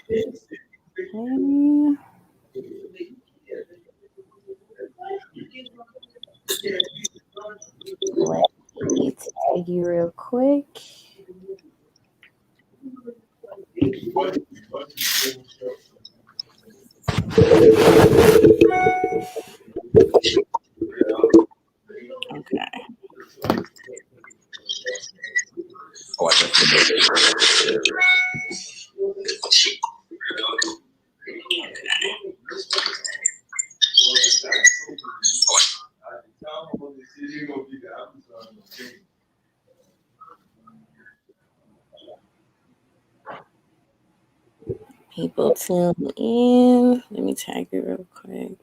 Okay. Let me tag you real quick. Okay. Oh, I definitely People tune in. Let me tag you real quick.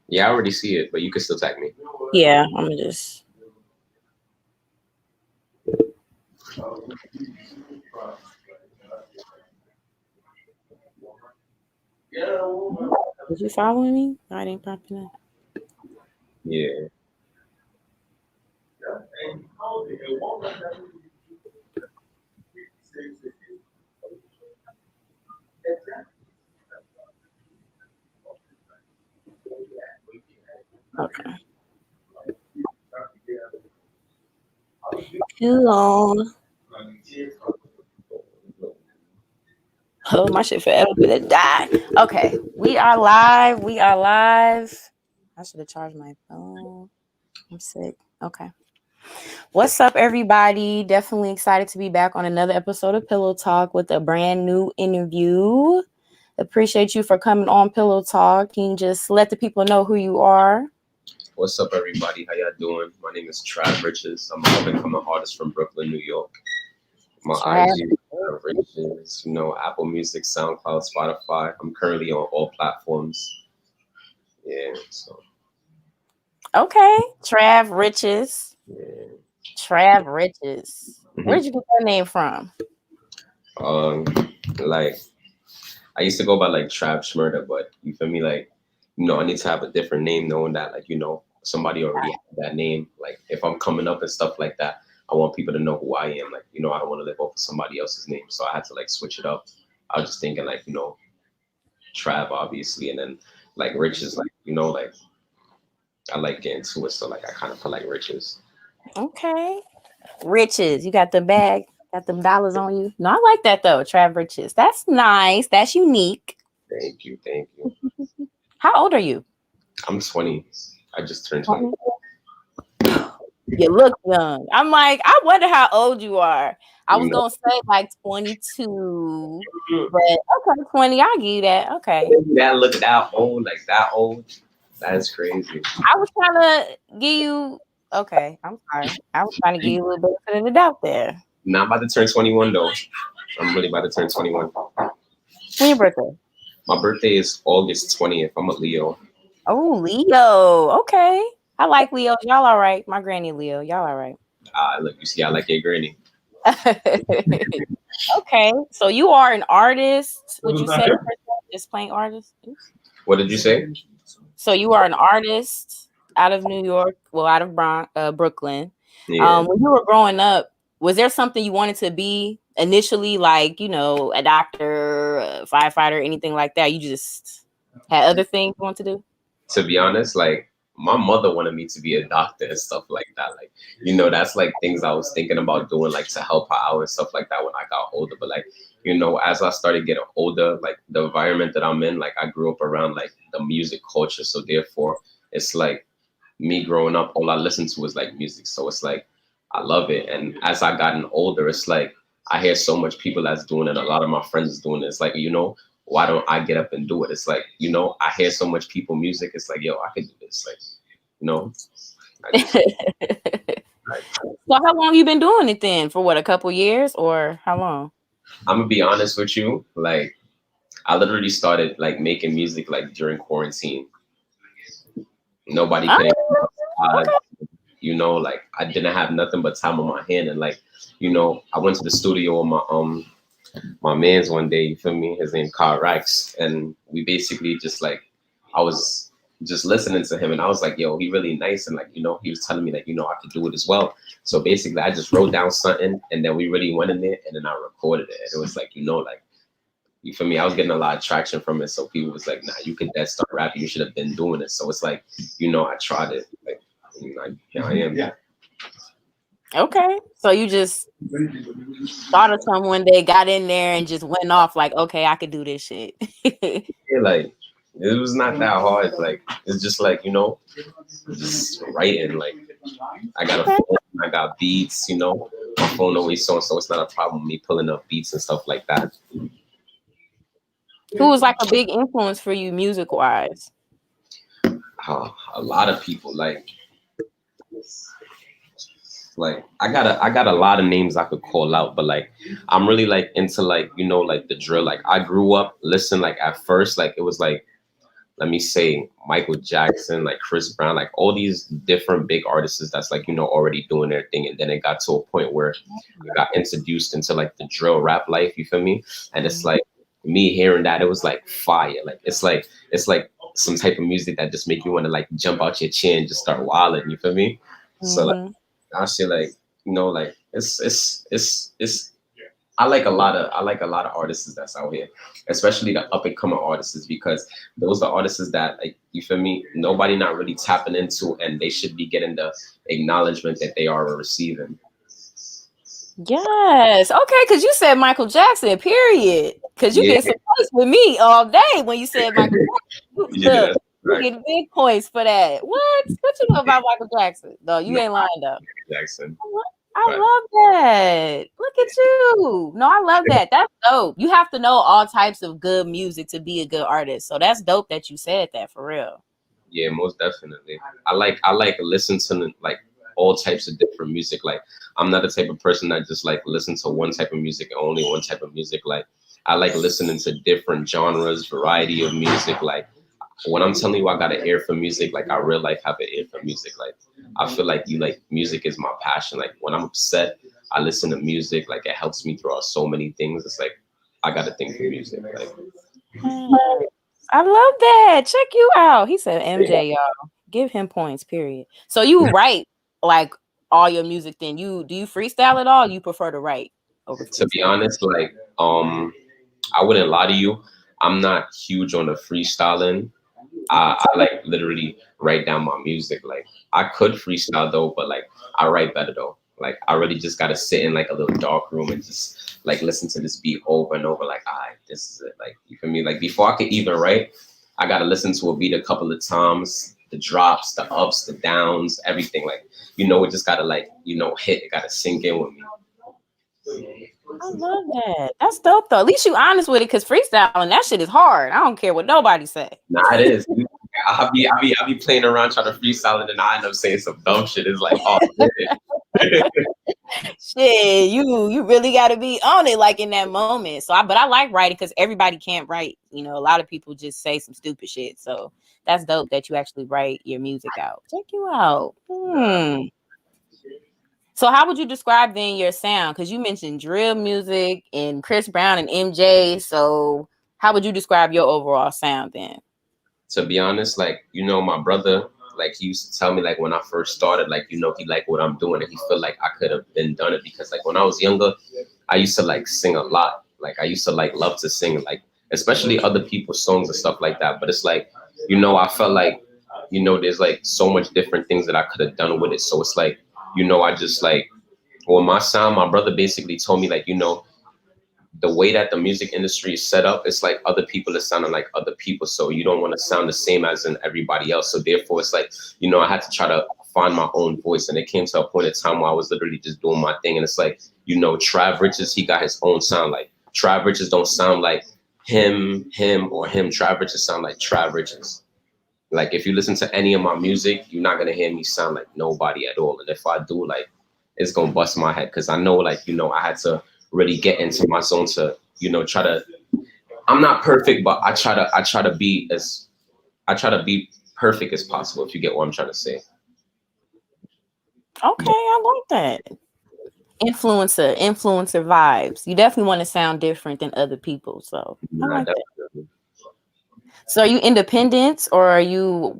Yeah, I already see it, but you can still tag me. Yeah, I'm gonna just. Did you following me? I didn't popping up. Yeah. Okay. Hello. Oh, my shit forever gonna die. Okay, we are live. We are live. I should have charged my phone. I'm sick. Okay. What's up, everybody? Definitely excited to be back on another episode of Pillow Talk with a brand new interview. Appreciate you for coming on Pillow Talk. Can you just let the people know who you are? What's up, everybody? How y'all doing? My name is Trav Riches. I'm an up-and-coming artist from Brooklyn, New York. My Trav. IG, Trav Riches, Apple Music, SoundCloud, Spotify. I'm currently on all platforms. Yeah, so Okay. Trav Riches. yeah. Trav Riches. Where hmm did you get that name from? Um, like I used to go by like Trav Schmurda, but you feel me? Like, I need to have a different name, knowing that somebody already had that name. Like, if I'm coming up and stuff like that, I want people to know who I am. Like, I don't want to live off of somebody else's name, so I had to like switch it up. I was just thinking like, Trav obviously, and then like Riches, like like I like getting to it, so like I kind of put like Riches. Okay. Riches. You got the bag, got them dollars on you. No, I like that though. Trav Riches. That's nice. That's unique. Thank you, thank you. How old are you? I'm 20. I just turned 20. 20? You look young. I'm like, I wonder how old you are. I You was know, gonna say like 22, but okay, 20. I'll give you that. Okay. that look that old, like that old. That's crazy. I was trying to give you. Okay, I'm sorry. I was trying to give you a little bit of the doubt there. Not about to turn 21 though. I'm really about to turn 21. When your birthday? My birthday is August 20th. I'm a Leo. Oh, Leo. Okay. I like Leo. Y'all all right. My granny Leo. Y'all all right. Look, you see, I like your granny. Okay. So you are an artist, would you say? Just plain artist? Oops. What did you say? So you are an artist out of New York, well, out of Brooklyn. Yeah. When you were growing up, was there something you wanted to be initially, like, a doctor, a firefighter, anything like that? You just had other things you want to do? To be honest, like my mother wanted me to be a doctor and stuff like that. Like, that's like things I was thinking about doing, like to help her out and stuff like that when I got older. But like, as I started getting older, like the environment that I'm in, like I grew up around like the music culture. So therefore it's like me growing up, all I listened to was like music. So it's like I love it. And as I gotten older, it's like I hear so much people that's doing it. A lot of my friends is doing it. It's like, why don't I get up and do it? It's like, I hear so much people music. It's like, yo, I could do this. Like, I just, like, So how long you been doing it then? For what, a couple years or how long? I'm gonna be honest with you. Like, I literally started like making music like during quarantine. Nobody could, Oh, okay. like I didn't have nothing but time on my hand, and like, I went to the studio with my man's one day. You feel me? His name Carl Rex, and we basically just like I was just listening to him, and I was like, yo, he really nice, and like he was telling me like I could do it as well. So basically, I just wrote down something, and then we really went in there, and then I recorded it. And it was like like You feel me? I was getting a lot of traction from it, so people was like, "Nah, you could dead start rapping. You should have been doing it." So it's like, I tried it. Like, here I am. Yeah. Okay, so you just thought of someone that got in there and just went off like, okay, I could do this shit. Yeah, like it was not that hard. Like it's just like just writing. Like I got a Okay. phone, I got beats. My phone always on, so it's not a problem me pulling up beats and stuff like that. Who was like a big influence for you music wise? A lot of people like I got a lot of names I could call out, but like I'm really like into like like the drill. Like I grew up listening like at first like it was like let me say Michael Jackson, like Chris Brown, like all these different big artists that's like already doing their thing, and then it got to a point where I got introduced into like the drill rap life. You feel me? And it's like me hearing that it was like fire. Like it's like some type of music that just make you want to like jump out your chair and just start wilding. You feel me? So like, Mm-hmm. I say like like it's I like a lot of artists that's out here, especially the up and coming artists because those are artists that like you feel me. Nobody not really tapping into, and they should be getting the acknowledgement that they are receiving. Yes. Okay, because you said Michael Jackson, period. Because you Yeah, get some points with me all day when you said Michael Jackson. yeah, Look, that's you right. get big points for that. What you know about Michael Jackson? No, you No, ain't lying though. Jackson, I but love that. Look at you. No, I love that. That's dope. You have to know all types of good music to be a good artist. So that's dope that you said that for real. yeah, most definitely. I like listen to like all types of different music. Like I'm not the type of person that just like listen to one type of music and only one type of music. Like I like listening to different genres, variety of music. Like when I'm telling you I got an ear for music, like I real life have an ear for music. Like I feel like music is my passion. Like when I'm upset, I listen to music. Like it helps me throughout so many things. It's like I got a thing for music. Like Mm, I love that. Check you out. He said MJ, y'all. Give him points, period. So you write like all your music then. Do you freestyle at all? You prefer to write over to be freestyle? honest, like I wouldn't lie to you. I'm not huge on the freestyling. I like literally write down my music. Like I could freestyle though, but like I write better though. Like I really just gotta sit in like a little dark room and just like listen to this beat over and over. Like, this is it. Like you feel me? Like before I could even write, I gotta listen to a beat a couple of times. The drops, the ups, the downs, everything. Like it just gotta like hit. It gotta sink in with me. I love that. That's dope though. At least you honest with it because freestyling, that shit is hard. I don't care what nobody say. Nah, it is. I be playing around trying to freestyle it, and I end up saying some dumb shit. It's like, oh, man. Shit, you really got to be on it like in that moment. But I like writing because everybody can't write. A lot of people just say some stupid shit. So that's dope that you actually write your music out. Check you out. So how would you describe then your sound? Because you mentioned drill music and Chris Brown and MJ. So how would you describe your overall sound then? To be honest, like my brother, like he used to tell me like when I first started, like he liked what I'm doing, and he felt like I could have been done it because like when I was younger, I used to like sing a lot. Like I used to like love to sing, like especially other people's songs and stuff like that. But it's like I felt like there's like so much different things that I could have done with it. So it's like I just like well my sound. My brother basically told me like the way that the music industry is set up, it's like other people are sounding like other people. So you don't want to sound the same as in everybody else. So therefore, it's like, I had to try to find my own voice. And it came to a point in time where I was literally just doing my thing. And it's like, Trav Riches, he got his own sound. Like Trav Riches don't sound like him, or him. Trav Riches sound like Trav Riches. Like if you listen to any of my music, you're not gonna hear me sound like nobody at all. And if I do, like it's gonna bust my head because I know, like I had to really get into my zone to try to. I'm not perfect, but I try to be perfect as possible. If you get what I'm trying to say. Okay, I like that. Influencer vibes. You definitely want to sound different than other people. So I Nah, like that. definitely. So are you independent or are you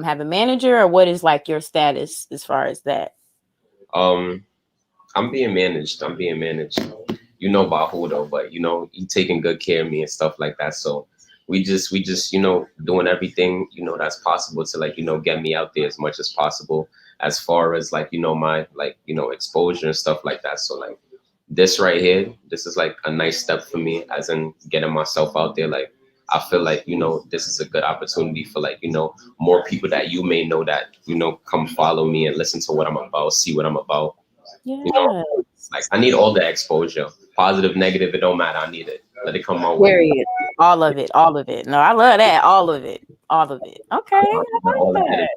have a manager or what is like your status as far as that? Um, I'm being managed. I'm being managed. you know about who though, but you know, he taking good care of me and stuff like that. So we just, you know, doing everything, you know, that's possible to like, you know, get me out there as much as possible as far as like, you know, my like, you know, exposure and stuff like that. So like this right here, this is like a nice step for me as in getting myself out there. Like I feel like, you know, this is a good opportunity for like, you know, more people that you may know that, you know, come follow me and listen to what I'm about, see what I'm about. You know, Yeah. like I need all the exposure. Positive, negative, it don't matter. I need it. Let it come my way. Period. All of it. All of it. No, I love that. All of it. All of it. Okay. I All of it.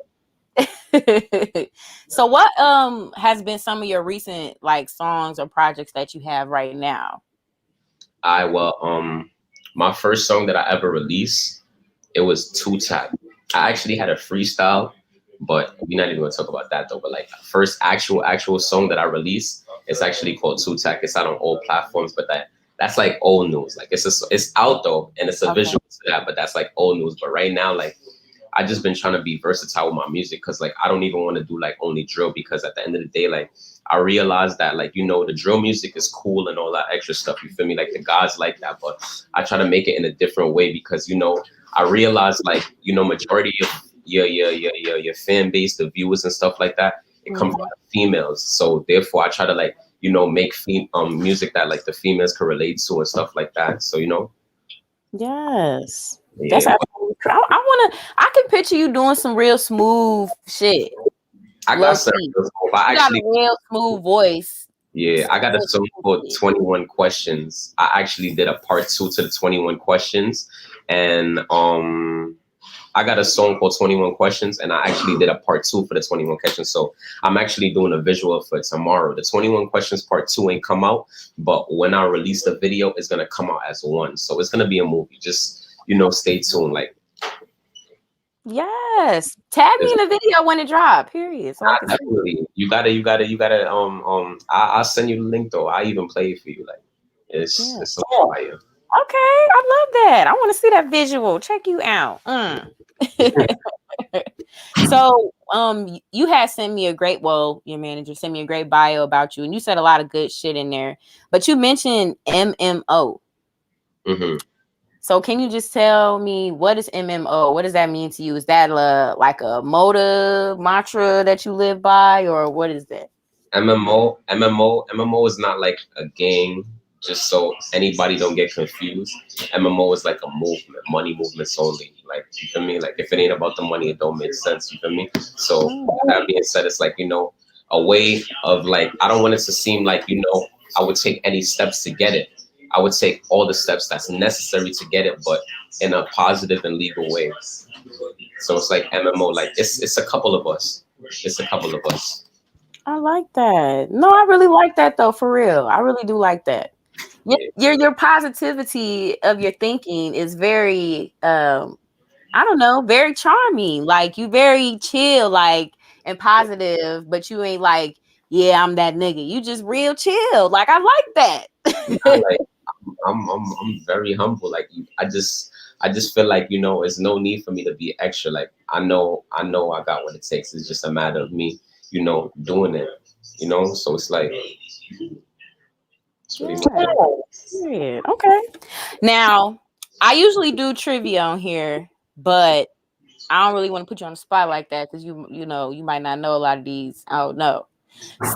like that. So what has been some of your recent like songs or projects that you have right now? I well, my first song that I ever released, it was Two Tap. I actually had a freestyle, but we're not even gonna talk about that though. But like first actual song that I released, it's actually called Two Tap. It's out on all platforms, but that's like old news. Like it's out though, and it's a Okay. visual to that, but that's like old news. But right now, like I just been trying to be versatile with my music because like I don't even want to do like only drill because at the end of the day, like I realized that like you know the drill music is cool and all that extra stuff. You feel me? Like the guys like that, but I try to make it in a different way because you know I realized like you know majority of your fan base, the viewers and stuff like that, it comes Mhm. from females. So therefore, I try to like you know make music that like the females can relate to and stuff like that. So you know, Yes. That's yeah. absolutely true. I can picture you doing some real smooth shit. I got Low some. key. I You got a actually real smooth voice. Yeah, Some I got a real song smooth called shit. 21 Questions. I actually did a part two to the 21 Questions. And I got a song called 21 Questions and I actually did a part two for the 21 Questions. So I'm actually doing a visual for tomorrow. The 21 Questions part two ain't come out, but when I release the video, it's gonna come out as one. So it's gonna be a movie. Just you know, stay tuned. Like Yes. Tag me it's in the video when it drop. Period. So I can see. definitely I'll send you the link though. I even play it for you. Like Yeah. it's so fire. Okay. I love that. I want to see that visual. Check you out. So you had sent me a great your manager sent me a great bio about you and you said a lot of good shit in there. But you mentioned MMO. Hmm. So can you just tell me what is MMO? What does that mean to you? Is that like a motive mantra that you live by or what is that? MMO is not like a gang, just so anybody don't get confused. MMO is like a movement, money movements only. Like you feel me? Like if it ain't about the money, it don't make sense. You feel me? So Mm, that being said, it's like, you know, a way of like I don't want it to seem like, you know, I would take any steps to get it. I would take all the steps that's necessary to get it, but in a positive and legal way. So it's like MMO, like it's a couple of us. It's a couple of us. I like that. No, I really like that though, for real. I really do like that. Yeah. Your positivity of your thinking is very I don't know, very charming. Like you very chill, like and positive, but you ain't like, yeah, I'm that nigga. You just real chill. Like I like Nah, that. like I'm very humble. Like I just feel like you know, it's no need for me to be extra. Like I know I got what it takes. It's just a matter of me, you know, doing it. You know, so it's like it's pretty much Yeah. it. Yeah. Okay. Now, I usually do trivia on here, but I don't really want to put you on the spot like that because you know you might not know a lot of these. I don't know.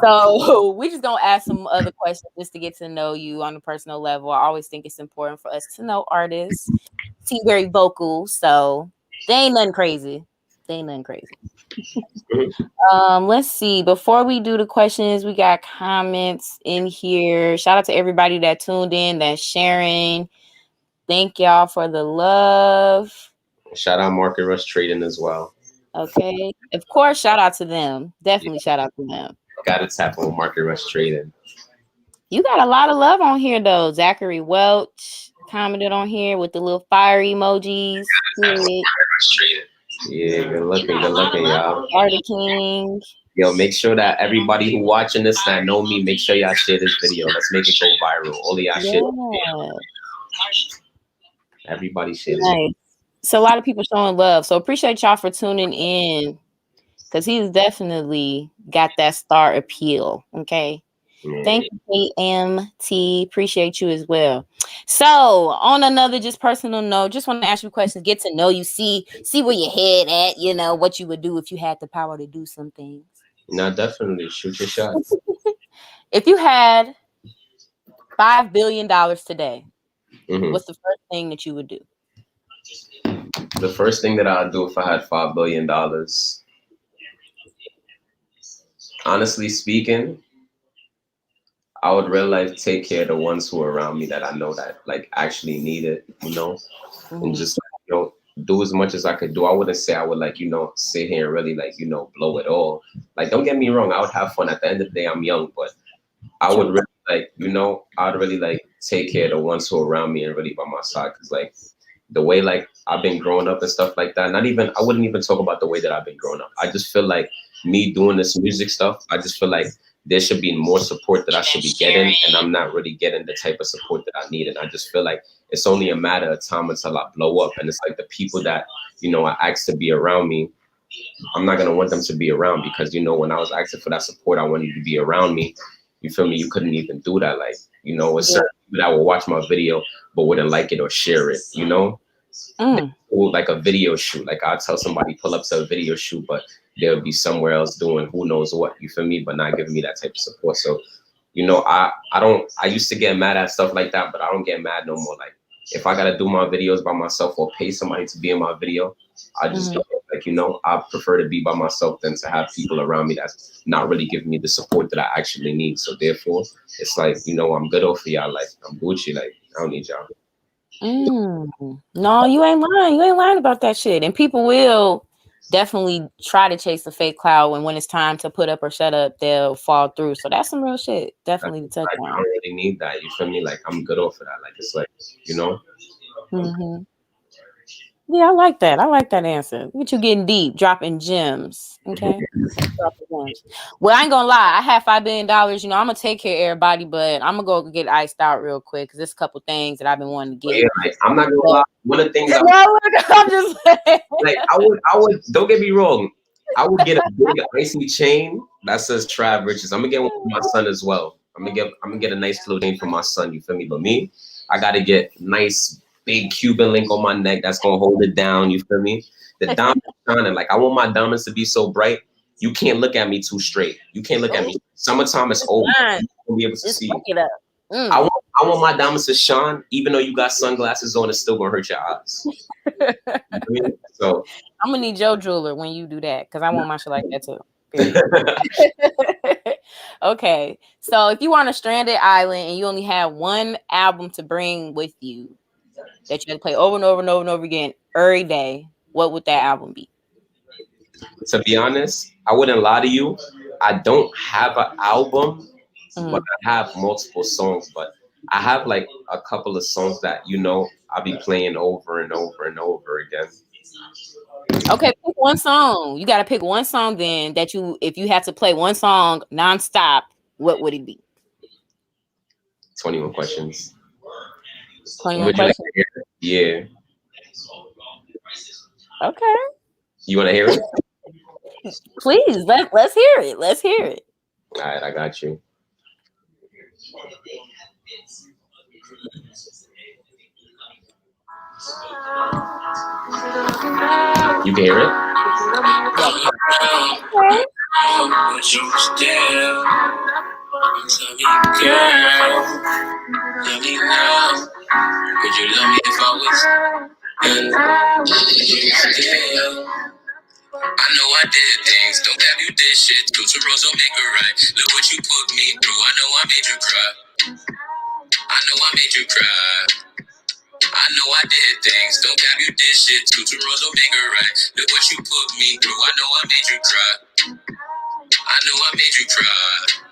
So we just gonna ask some other questions just to get to know you on a personal level. I always think it's important for us to know artists. Seem very vocal, so they ain't nothing crazy. They ain't nothing crazy. Mhm. Let's see. Before we do the questions, we got comments in here. Shout out to everybody that tuned in, that's sharing. Thank y'all for the love. Shout out Market Rush Trading as well. Okay. Of course, shout out to them. Definitely shout out to them. Got to tap on Market Rush Trading. You got a lot of love on here though. Zachary Welch commented on here with the little fire emojis. Tap on Period. Market Rush Trading. Yeah, good looking, y'all. Artie King. Yo, make sure that everybody who watching this that know me, make sure y'all share this video. Let's make it go viral. All of y'all share. Yeah. Everybody share this. Nice. So a lot of people showing love. So appreciate y'all for tuning in because he's definitely got that star appeal. Okay. Thank Yeah. you, AMT. Appreciate you as well. So, on another just personal note, just want to ask you questions, get to know you, see where your head at, what you would do if you had the power to do some things. Now, definitely shoot your shot. If you had $5 billion today, Hmm. what's the first thing that you would do? The first thing that I'd do if I had $5 billion, honestly speaking, I would real life take care of the ones who are around me that I know that like actually need it, and Mhm. just do as much as I could do. I wouldn't say I would like sit here and really like blow it all. Like don't get me wrong, I would have fun. At the end of the day, I'm young, but I would True. really I'd really like take care of the ones who are around me and really by my side because like the way like I've been growing up and stuff like that. Not even I wouldn't even talk about the way that I've been growing up. I just feel like me doing this music stuff. I just feel like there should be more support that I should be getting, and I'm not really getting the type of support that I need. And I just feel like it's only a matter of time until I blow up. And it's like the people that I asked to be around me. I'm not gonna want them to be around because when I was asking for that support, I wanted you to be around me. You feel me? You couldn't even do that. Like with Yeah. certain people that will watch my video but wouldn't like it or share it. Mm. Like a video shoot. Like I'll tell somebody pull up to a video shoot, but they'll be somewhere else doing who knows what. You feel me? But not giving me that type of support. So, I don't. I used to get mad at stuff like that, but I don't get mad no more. Like if I gotta do my videos by myself or pay somebody to be in my video, I just Mhm. do it. Like I prefer to be by myself than to have people around me that's not really giving me the support that I actually need. So therefore, it's like I'm good off for y'all. Like I'm Gucci. Like I don't need y'all. No, you ain't lying. You ain't lying about that shit. And people will definitely try to chase the fake cloud when it's time to put up or shut up, they'll fall through. So that's some real shit. Definitely to touch Like I on. don't really need that. You feel me? Like I'm good off of that. Like it's like you know. Hmm. Yeah, I like that. I like that answer. Look at you getting deep, dropping gems. Okay. Dropping gems. Well, I ain't gonna lie. I have $5 billion. I'm gonna take care of everybody, but I'm gonna go get iced out real quick because there's a couple things that I've been wanting to But get. yeah, like I'm not gonna But lie. One of the things no, look, I'm just like I would don't get me wrong. I would get a big icy chain that says Trav Riches. I'm gonna get one for my son as well. I'm gonna get a nice little chain for my son. You feel me? But me, I gotta get nice big Cuban link on my neck that's gonna hold it down. You feel me? The diamond shining. Like I want my diamonds to be so bright. You can't look at me too straight. You can't look at me. Summertime is over. fine. You won't be able to Just see. fuck it up. I want my diamonds to shine, even though you got sunglasses on. It's still gonna hurt your eyes. You feel me? So I'm gonna need your jeweler when you do that because I want my shit like that too. Period. Okay, so if you were on a stranded island and you only had one album to bring with you that you had to play over and over and over and over again every day, what would that album be? to be honest, I wouldn't lie to you. I don't have an album, but Mhm. I have multiple songs. But I have like a couple of songs that I'll be playing over and over and over again. Okay, pick one song. You got to pick one song then that if you had to play one song nonstop, what would it be? 21 questions. 21 Would you like questions. to hear it? Yeah. Okay, You want to hear it? please let's hear it. Let's hear it. All right, I got you. You can hear it? Yeah. But you still tell me, girl, love me now. Would you love me if I was in you still? I know I did things, don't have you did shit. Go to Rose, don't make it right. Look what you put me through. I know I made you cry. I know I made you cry. I know I did things, don't have you did shit. Go to Rose, don't make it right. Look what you put me through. I know I made you cry. I know I made you cry.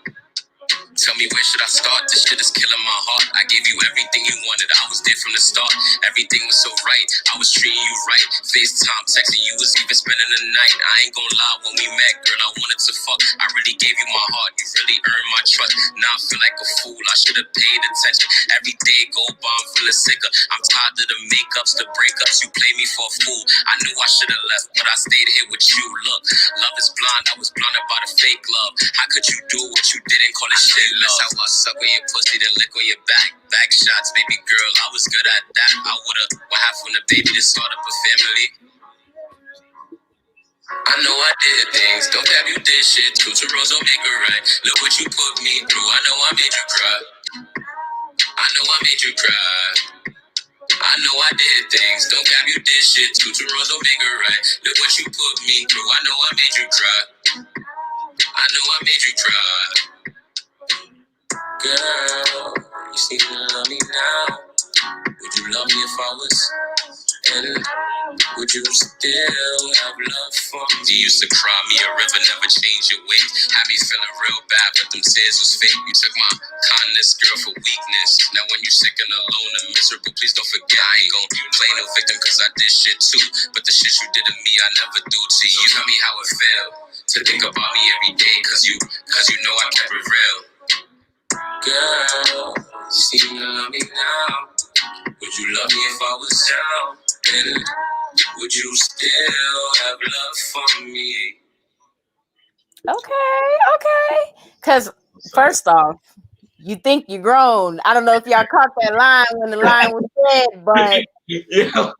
Tell me where should I start? This shit is killing my heart. I gave you everything you wanted. I was there it from the start. Everything was so right, I was treating you right. FaceTime, texting you was even spending the night. I ain't gonna lie, when we met, girl, I wanted to fuck. I really gave you my heart, you really earned my trust. Now I feel like a fool, I should've paid attention. Every day go by, I'm feeling sicker. I'm tired of the makeups, the breakups. You play me for a fool. I knew I should've left, but I stayed here with you. Look, love is blind, I was blinded by the fake love. How could you do what you didn't call it shit love? That's how I suck on your pussy, then lick on your back shots, baby girl. I was good at that. I would've, what happened when the baby to start up a family? I know I did things, don't have you did shit. Two to rose don't make it right. Look what you put me through. I know I made you cry. I know I made you cry. I know I did things, don't have you did shit. Two to rose don't make it right. Look what you put me through. I know I made you cry. I know I made you cry. Girl, you seem to love me now. Would you love me if I was in? Would you still have love for me? You used to cry me a river, never change your ways. Had me feeling real bad, but them tears was fake. You took my kindness, girl, for weakness. Now when you sick and alone and miserable, please don't forget I ain't gon' play no victim, cause I did shit too. But the shit you did to me, I never do to you. Tell me how it felt to think about me every day, cause you know I kept it real. Girl, you seem to love me now. Would you love me if I was down? And would you still have love for me? Okay. Because first off, you think you're grown. I don't know if y'all caught that line when the line was said, but chill.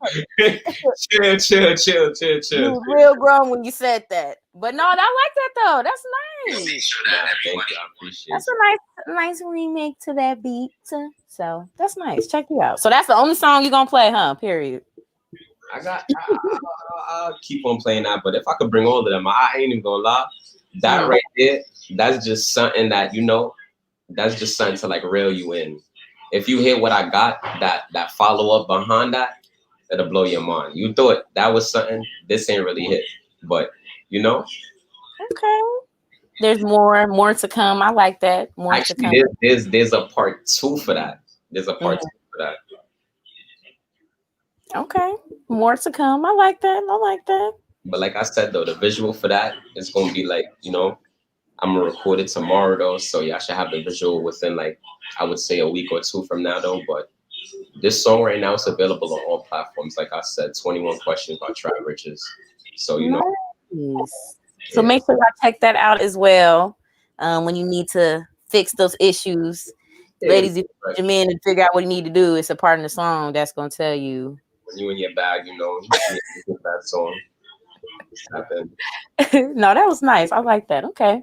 you was real grown when you said that. But no, I like that though. That's nice. Thank you. I appreciate That's a nice remake to that beat. So that's nice. Check you out. So that's the only song you're gonna play, huh? Period. I'll keep on playing that, but if I could bring all of them, I ain't even gonna lie. That right there, that's just something that that's just something to like reel you in. If you hear what I got, that follow up behind that, it'll blow your mind. You thought that was something, this ain't really hit, but Okay. There's more to come. I like that. More to come. There's a part 2 for that. There's a part 2 for that. Okay. More to come. I like that. But like I said though, the visual for that is gonna be like, I'm gonna record it tomorrow though. So yeah, I should have the visual within like I would say a week or 2 from now though. But this song right now is available on all platforms. Like I said, 21 Questions by Trav Riches. So Nice. So make sure y'all check that out as well. When you need to fix those issues. Ladies, if you put your man and figure out what you need to do, it's a part of the song that's gonna tell you. When you in your bag, that song. No, that was nice. I like that. Okay.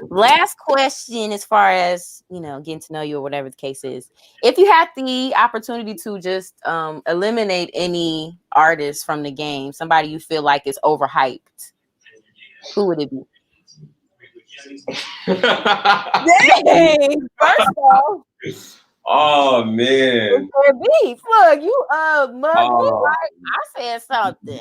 Last question, as far as getting to know you or whatever the case is. If you had the opportunity to just eliminate any artist from the game, somebody you feel like is overhyped, who would it be? Dang! First off, oh man, beef. Look, you I said something.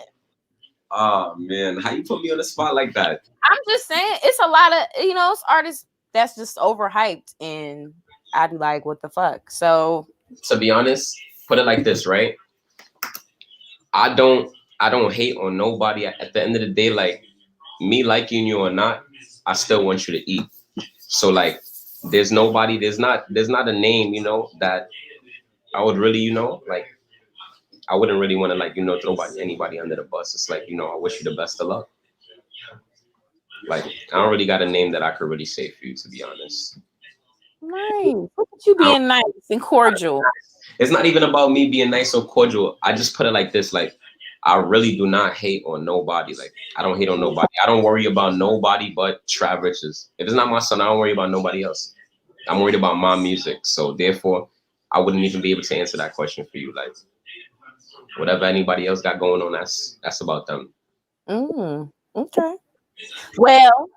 Oh man, how you put me on the spot like that? I'm just saying, it's a lot of it's artists that's just overhyped, and I'd be like, what the fuck? So to be honest, put it like this, right? I don't hate on nobody. At the end of the day, like me liking you or not, I still want you to eat. So like, there's not a name, that I would really, like, I wouldn't really want to like, throw anybody under the bus. It's like, I wish you the best of luck. Like, I don't really got a name that I could really say for you, to be honest. Nice. Look at you being nice and cordial. It's not even about me being nice or cordial. I just put it like this, like, I really do not hate on nobody. Like, I don't hate on nobody. I don't worry about nobody but Trav Riches. If it's not my son, I don't worry about nobody else. I'm worried about my music. So therefore, I wouldn't even be able to answer that question for you. Like, whatever anybody else got going on, that's about them. Okay. Well,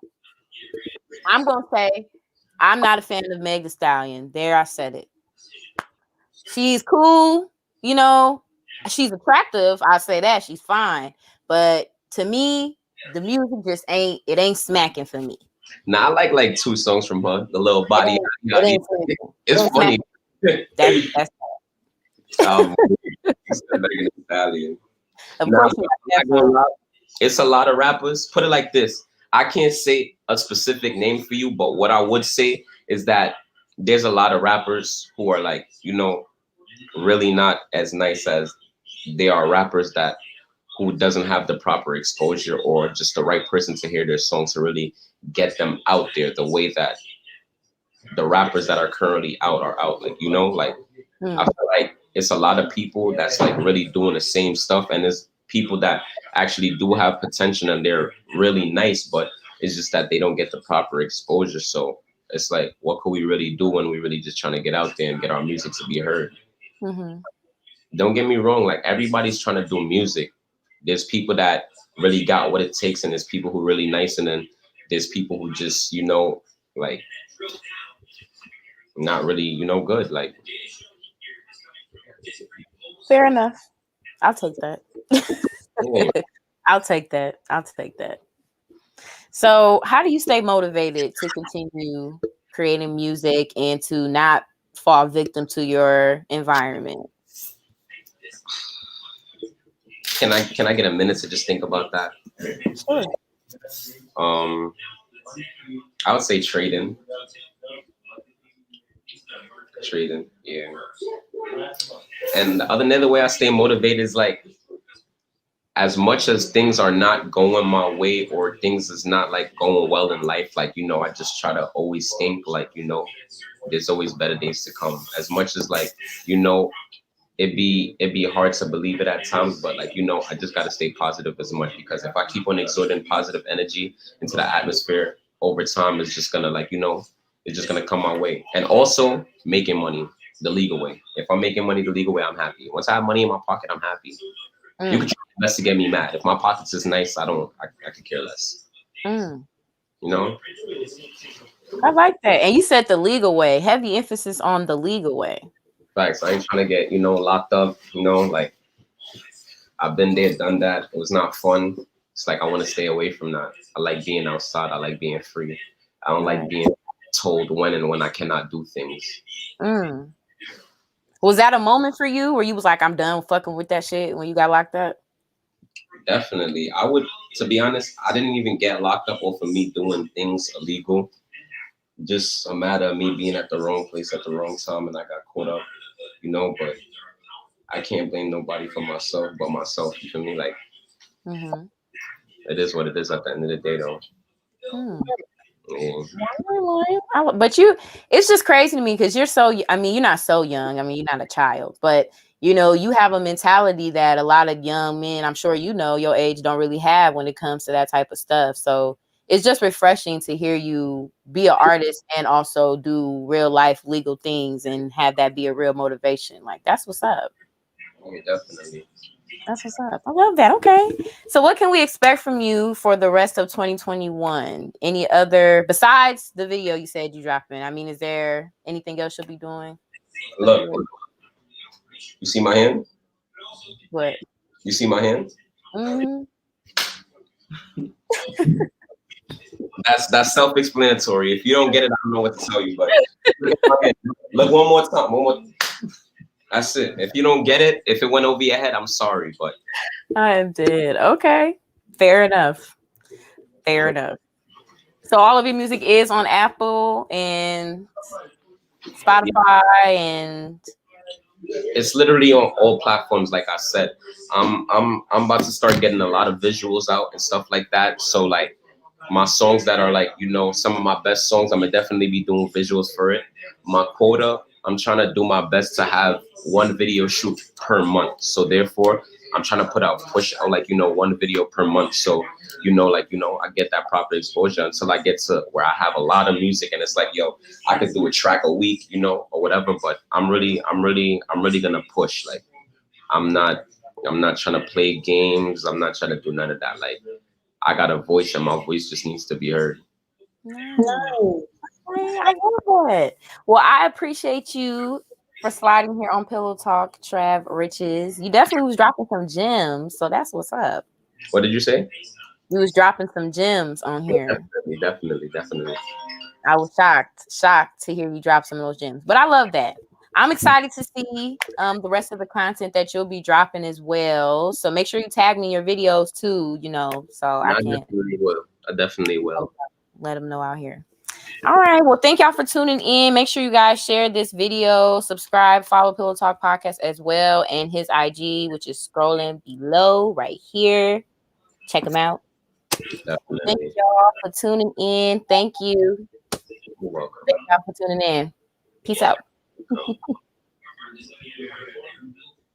I'm gonna say I'm not a fan of Meg Thee Stallion. There, I said it. She's cool, she's attractive. I'll say that she's fine, but to me, the music just ain't smacking for me. Now I like 2 songs from her. The little body. It's funny. That's Um, it's the Megan Thee Stallion. Of Now, course, we got I'm not that gonna from. lie, it's a lot of rappers. Put it like this: I can't say a specific name for you, but what I would say is that there's a lot of rappers who are like, really not as nice as they are rappers that who doesn't have the proper exposure or just the right person to hear their songs to really get them out there the way that the rappers that are currently out are out. Like, like I Hmm. feel like it's a lot of people that's like really doing the same stuff, and there's people that actually do have potential and they're really nice, but it's just that they don't get the proper exposure. So it's like, what could we really do when we really just trying to get out there and get our music to be heard? Mm-hmm. Don't get me wrong, like everybody's trying to do music. There's people that really got what it takes, and there's people who really nice, and then there's people who just, like not really, good. Like, Fair enough. I'll take that. yeah. I'll take that. I'll take that. So, how do you stay motivated to continue creating music and to not fall victim to your environment? Can I get a minute to just think about that? Sure. Um, I would say trading. Trading, yeah. And another way I stay motivated is like, as much as things are not going my way or things is not like going well in life, like, I just try to always think like, there's always better days to come. As much as like, you know, it'd be hard to believe it at times, but like, I just gotta stay positive as much, because if I keep on exerting positive energy into the atmosphere over time, it's just gonna like, it's just gonna come my way. And also making money the legal way. If I'm making money the legal way, I'm happy. Once I have money in my pocket, I'm happy. You can Mm, try your best to get me mad. If my pockets is nice, I could care less. mm. You know? I like that. And you said the legal way. Heavy emphasis on the legal way. Facts. I ain't trying to get, locked up, like I've been there, done that. It was not fun. It's like I want to stay away from that. I like being outside. I like being free. I don't like Right. being told when and when I cannot do things. Mm. Was that a moment for you where you was like, I'm done fucking with that shit when you got locked up? Definitely. I would, to be honest, I didn't even get locked up off of me doing things illegal. Just a matter of me being at the wrong place at the wrong time, and I got caught up, but I can't blame nobody for myself but myself. You feel me? Like, Mm-hmm. it is what it is at the end of the day, though. Hmm. Yeah. But it's just crazy to me because I mean, you're not so young. I mean, you're not a child, but you have a mentality that a lot of young men, I'm sure your age don't really have when it comes to that type of stuff. So it's just refreshing to hear you be an artist and also do real life legal things and have that be a real motivation. Like, that's what's up. Yeah, definitely. That's what's up. I love that. Okay. So what can we expect from you for the rest of 2021? Any other besides the video you said you dropping? I mean, is there anything else you'll be doing for the Look, year? you see my hand? What? You see my hand? Mm-hmm. That's self-explanatory. If you don't get it, I don't know what to tell you. But look at my hand. Look one more time. One more. That's it. If you don't get it, if it went over your head, I'm sorry. But I am dead. Okay. Fair enough. Fair enough. So all of your music is on Apple and Spotify and it's literally on all platforms. Like I said, I'm about to start getting a lot of visuals out and stuff like that. So like my songs that are like, some of my best songs, I'm gonna definitely be doing visuals for it. My quota, I'm trying to do my best to have one video shoot per month. So therefore, I'm trying to push out like, one video per month. So, I get that proper exposure until I get to where I have a lot of music and it's like, yo, I could do a track a week, or whatever. But I'm really gonna push. Like, I'm not, I'm not trying to play games. I'm not trying to do none of that. Like, I got a voice and my voice just needs to be heard. nice. I love it. Well, I appreciate you for sliding here on Pillow Talk, Trav Riches. You definitely was dropping some gems, so that's what's up. What did you say? You was dropping some gems on here. Definitely. I was shocked to hear you drop some of those gems. But I love that. I'm excited to see the rest of the content that you'll be dropping as well. So make sure you tag me in your videos too, so And I I can definitely will. I definitely will. let them know out here. All right. Well, thank y'all for tuning in. Make sure you guys share this video, subscribe, follow Pillow Talk Podcast as well, and his IG, which is scrolling below right here. Check him out. Thank Definitely. y'all for tuning in. Thank you. You're welcome. Thank y'all for tuning in. Peace out.